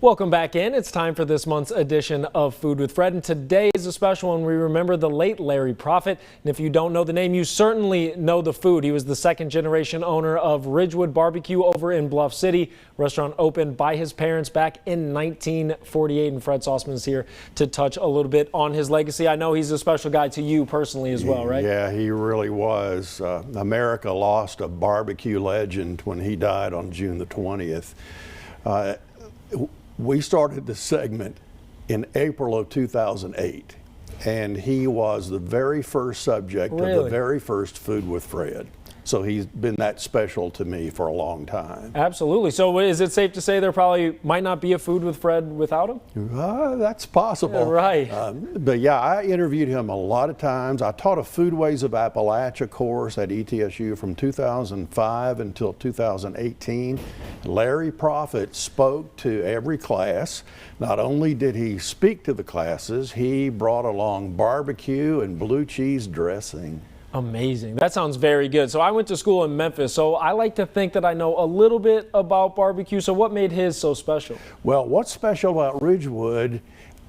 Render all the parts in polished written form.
Welcome back in. It's time for this month's edition of Food with Fred, and today is a special one. We remember the late Larry Proffitt, and if you don't know the name, you certainly know the food. He was the second-generation owner of Ridgewood Barbecue over in Bluff City. Restaurant opened by his parents back in 1948, and Fred Sauceman is here to touch a little bit on his legacy. I know he's a special guy to you personally as well, right? Yeah, he really was. America lost a barbecue legend when he died on June the 20th. We started the segment in April of 2008, and he was the very first subject of the very first Food with Fred. So he's been that special to me for a long time. Absolutely. So is it safe to say there probably might not be a Food with Fred without him? That's possible. Yeah, right. But yeah, I interviewed him a lot of times. I taught a Foodways of Appalachia course at ETSU from 2005 until 2018. Larry Proffitt spoke to every class. Not only did he speak to the classes, he brought along barbecue and blue cheese dressing. Amazing. That sounds very good. So I went to school in Memphis, so I like to think that I know a little bit about barbecue. So what made his so special? Well, what's special about Ridgewood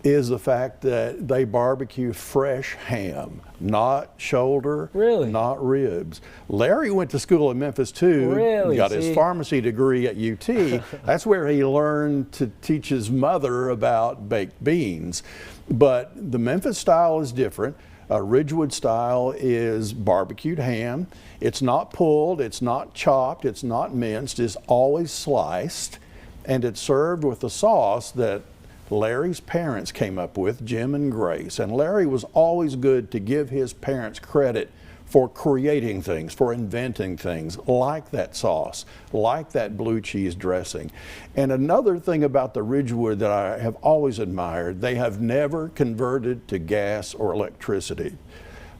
is the fact that they barbecue fresh ham, not shoulder, not ribs. Larry went to school in Memphis too, got his pharmacy degree at UT. That's where he learned to teach his mother about baked beans. But the Memphis style is different. Ridgewood style is barbecued ham. It's not pulled, it's not chopped, it's not minced, it's always sliced, and it's served with a sauce that Larry's parents came up with, Jim and Grace. And Larry was always good to give his parents credit for creating things, for inventing things like that sauce, like that blue cheese dressing. And another thing about the Ridgewood that I have always admired, they have never converted to gas or electricity.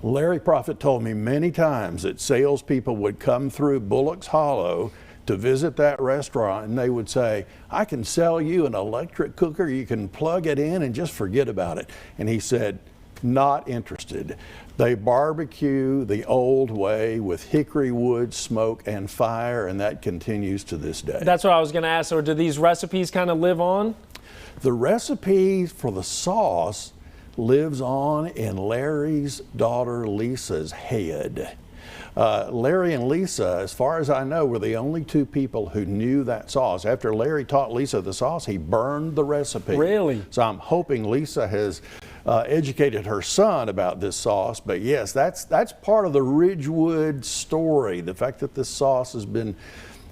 Larry Proffitt told me many times that salespeople would come through Bullock's Hollow to visit that restaurant, and they would say, I can sell you an electric cooker, you can plug it in and just forget about it. And he said, not interested. They barbecue the old way with hickory wood, smoke, and fire, and that continues to this day. That's what I was going to ask. So do these recipes kind of live on? The recipe for the sauce lives on in Larry's daughter Lisa's head. Larry and Lisa, as far as I know, were the only two people who knew that sauce. After Larry taught Lisa the sauce, he burned the recipe. Really? So I'm hoping Lisa has educated her son about this sauce. But yes, that's part of the Ridgewood story, the fact that this sauce has been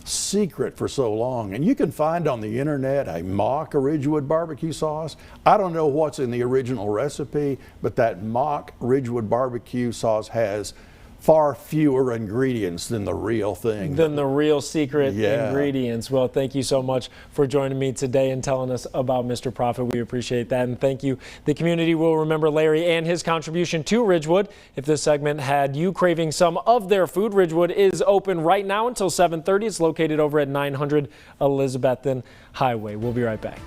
secret for so long. And you can find on the internet a mock Ridgewood barbecue sauce. I don't know what's in the original recipe, but that mock Ridgewood barbecue sauce has far fewer ingredients than the real thing. Than the real secret ingredients. Well, thank you so much for joining me today and telling us about Mr. Proffitt. We appreciate that, and thank you. The community will remember Larry and his contribution to Ridgewood. If this segment had you craving some of their food, Ridgewood is open right now until 7:30. It's located over at 900 Elizabethan Highway. We'll be right back.